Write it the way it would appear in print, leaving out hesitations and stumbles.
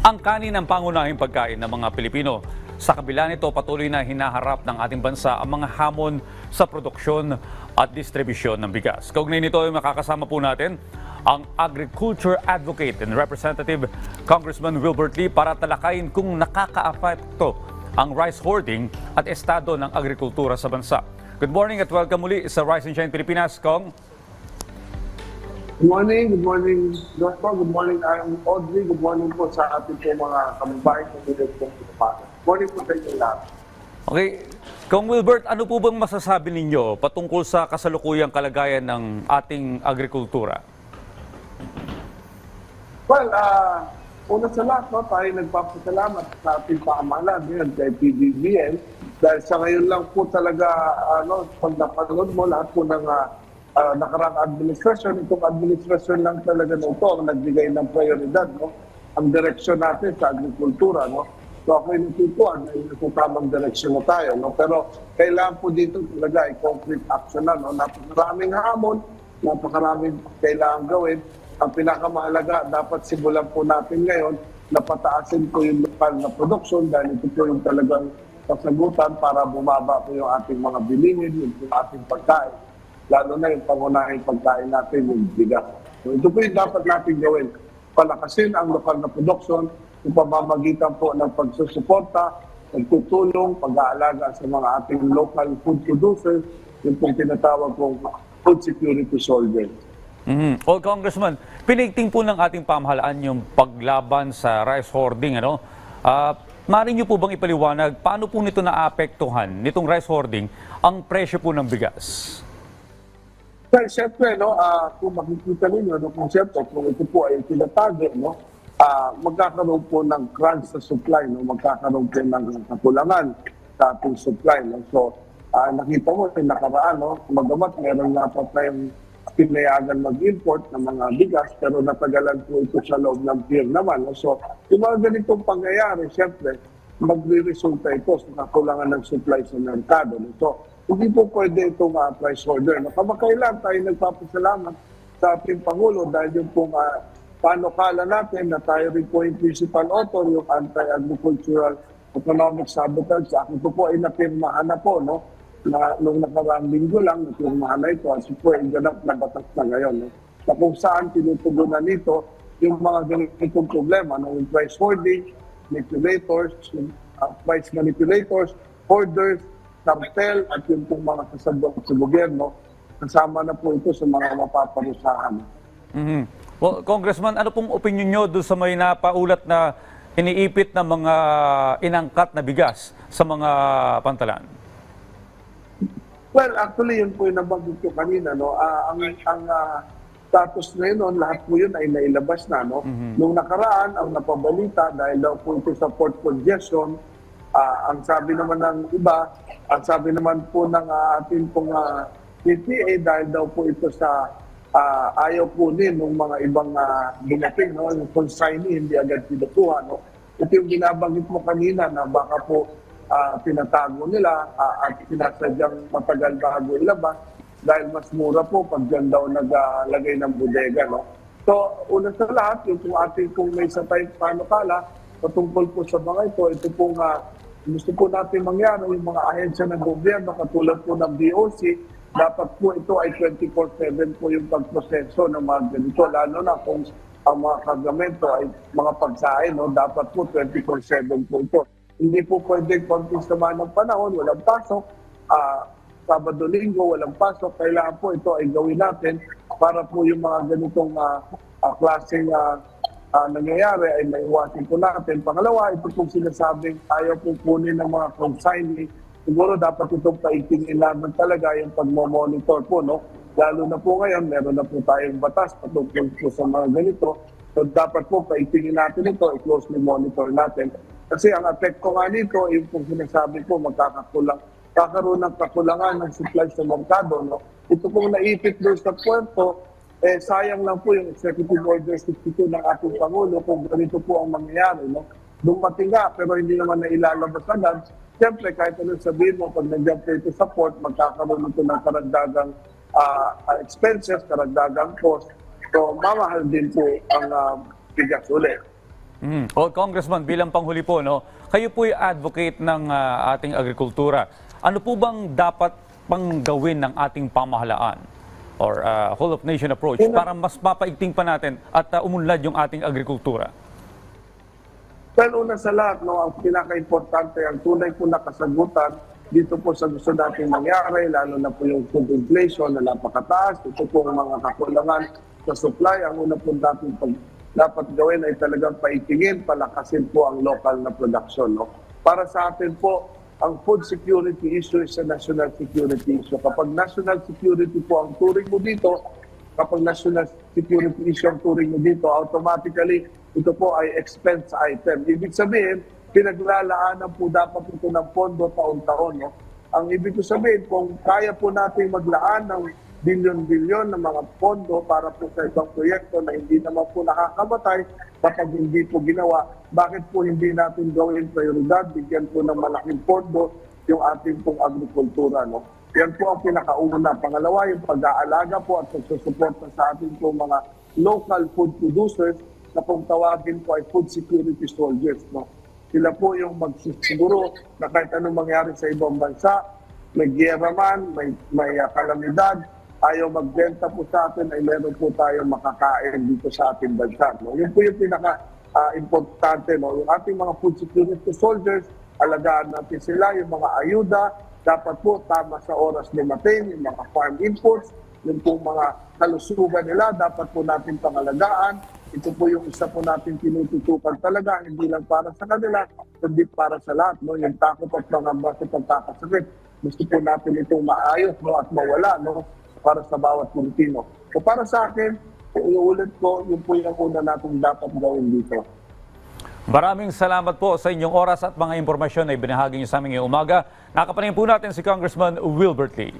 Ang kanin ang pangunahing pagkain ng mga Pilipino. Sa kabila nito, patuloy na hinaharap ng ating bansa ang mga hamon sa produksyon at distribusyon ng bigas. Kaugnay nito ay makakasama po natin ang Agriculture Advocate and Representative Congressman Wilbert Lee para talakayin kung nakakaapekto ang rice hoarding at estado ng agrikultura sa bansa. Good morning at welcome muli sa Rise and Shine Pilipinas, Kong. Good morning, Dr. Good morning, I'm Audrey. Good morning po sa ating po mga kababayan ng Good morning po sa inyo lahat. Okay, Kong Wilbert, ano po bang masasabi ninyo patungkol sa kasalukuyang kalagayan ng ating agrikultura? Well, una sa lahat, no, tayo nagpapasalamat sa ating pamahalaan ngayon kay PBBM dahil sa ngayon lang po talaga, pag napanood mo lahat po ng nakarang administrasyon, itong administrasyon lang talaga na ito ang nagbigay ng prioridad, no? Ang direksyon natin sa agrikultura, no? So ako yung natutuan na yung tamang direksyon na tayo, no? Pero kailangan po dito talaga ay concrete action na, no? Napakaraming hamon, napakaraming kailangan gawin. Ang pinakamahalaga, dapat simulan po natin ngayon na pataasin po yung lokal na produksyon dahil ito po yung talagang kasagutan para bumaba po yung ating mga bilihin, yung ating pagkain. Lalo na yung pangunahing pagkain natin, yung bigas. So ito po yung dapat natin gawin. Palakasin ang lokal na produksyon, yung pamamagitan po ng pagsusuporta, pagtutulong, pag-aalaga sa mga ating local food producers, yung pong tinatawag kong food security soldiers. O Congressman, pinigting po ng ating pamahalaan yung paglaban sa rice hoarding. Maaari niyo po bang ipaliwanag paano po nito naapektuhan nitong rice hoarding ang presyo po ng bigas? Well, siyempre, kung makikita ninyo, kung siyempre, kung ito po ay tinatago, magkakaroon po ng crunch sa supply, magkakaroon po ng kakulangan sa ating supply. So, nakita mo, yung nakaraan, magamat meron dapat na yung pinayagan mag-import ng mga bigas, pero natagalan po ito sa loob ng pier naman. So, yung mga ganitong pangyayari, siyempre, magre-resulta ito sa kakulangan ng supply sa merkado. So, hindi po pwede itong price order. Kamakailan tayo nagpapasalamat sa ating Pangulo dahil yung pong panukala natin na tayo rin po yung principal author, yung anti-agricultural economic sabotage. Ako po ay napirmahan na po, na nung nakaraang linggo lang, napirmahan na ito. Kasi po ay ganap na batas na ngayon. Na kung saan tinutugunan nito yung mga ganitong problema, yung price hoarding, manipulators, price manipulators, hoarders, cartel at yung pong mga kasabot sa gobyerno, kasama na po ito sa mga mapaparusahan. Well, Congressman, ano pong opinion nyo doon sa may napaulat na iniipit na mga inangkat na bigas sa mga pantalan? Well, actually, yun po yung nabanggit ko kanina. Ang status na yun, lahat po yun ay nailabas na. Nung nakaraan, ang napabalita, dahil daw po ito sa port congestion, ang sabi naman ng iba, ang sabi naman po ng ating pong PTA, dahil daw po ito sa ayaw po din ng mga ibang dumating, yung consignee, hindi agad pinukuha. Ito yung binabanggit mo kanina na baka po pinatago nila at pinasadyang matagal bago ilabas dahil mas mura po pag dyan daw naglagay ng bodega. So, una sa lahat, yung ating kung may sa tayong panukala, patungkol po sa mga ito pong gusto po natin mangyari, yung mga ahensya ng gobyerno, katulad po ng BOC, dapat po ito ay 24/7 po yung pagproseso ng mga ganito, lalo na kung ang mga kargamento ay mga pagsain, dapat po 24/7 po ito. Hindi po pwedeng konting sama ng panahon, walang pasok, Sabado, Linggo, walang pasok, kailangan po ito ay gawin natin para po yung mga ganitong klaseng nangyayari ay maiwasin po natin. Pangalawa, ito pong sinasabing ayaw po kunin ng mga consignee. Siguro dapat itong paigtingin naman talaga yung pagmamonitor po, Lalo na po ngayon, meron na po tayong batas patungkol po sa mga ganito. So dapat po paigtingin natin ito, i-closely monitor natin. Kasi ang epekto nga nito, yung pong sinasabi po, kakaroon ng kakulangan ng supply sa merkado. Ito pong naipit doon sa puerto, sayang lang po yung Executive Order 62 ng ating Pangulo kung ganito po ang mangyayari. Dumating nga, pero hindi naman nailalabas agad. Siyempre, kahit anong sabihin mo, pag nandiyan po ito sa port, magkakaroon ito ng karagdagang expenses, karagdagang cost. So, mamahal din po ang bigas ulit. O Congressman, bilang panghuli po, no, kayo po yung advocate ng ating agrikultura. Ano po bang dapat pang gawin ng ating pamahalaan or whole of nation approach para mas mapaigting pa natin at umunlad yung ating agrikultura? Pero una sa lahat, no, ang pinaka-importante, ang tunay po na kasagutan dito po sa gusto nating mangyari, lalo na po yung food inflation na napakataas, ito po ang mga kakulangan sa supply. Ang una po dapat gawin ay talagang paigtingin, palakasin po ang local na production. No? Para sa atin po, ang food security issue is a national security issue. Kapag national security po ang turing mo dito, kapag national security issue ang turing mo dito, automatically ito po ay expense item. Ibig sabihin, pinaglalaanan po dapat ito ng pondo taon-taon. No? Ang ibig ko sabihin, kung kaya po natin maglaan ng bilyon-bilyon ng mga pondo para po sa ibang proyekto na hindi naman po nakakamatay kapag hindi po ginawa, bakit po hindi natin gawin prioridad, bigyan po ng malaking pondo yung ating pong agrikultura. No? Yan po ang pinakauna. Pangalawa, yung pag-aalaga po at pagsusuporta sa ating pong mga local food producers na kung tawagin po ay food security soldiers. No? Sila po yung magsisiguro na kahit anong mangyari sa ibang bansa, may giyera man, may kalamidad, ayaw magbenta po sa atin ay meron po tayong makakain dito sa ating bansa. No? Yun po yung pinaka-importante. No? Yung ating mga food security soldiers, alagaan natin sila, yung mga ayuda, dapat po tama sa oras dumating, yung mga farm inputs, yung po mga kalusugan nila, dapat po natin pangalagaan. Ito po yung isa po natin tinututukan talaga, hindi lang para sa kanila, kundi para sa lahat. No? Yung takot at pangamba sa pagkakasakit. Gusto po natin itong maayos, no? At mawala, no? Para sa bawat Pilipino. So para sa akin, iuulit ko, yun po yung una natin dapat gawin dito. Maraming salamat po sa inyong oras at mga impormasyon na ibinahagi niyo sa aming ngayong umaga. Nakapanayam po natin si Congressman Wilbert Lee.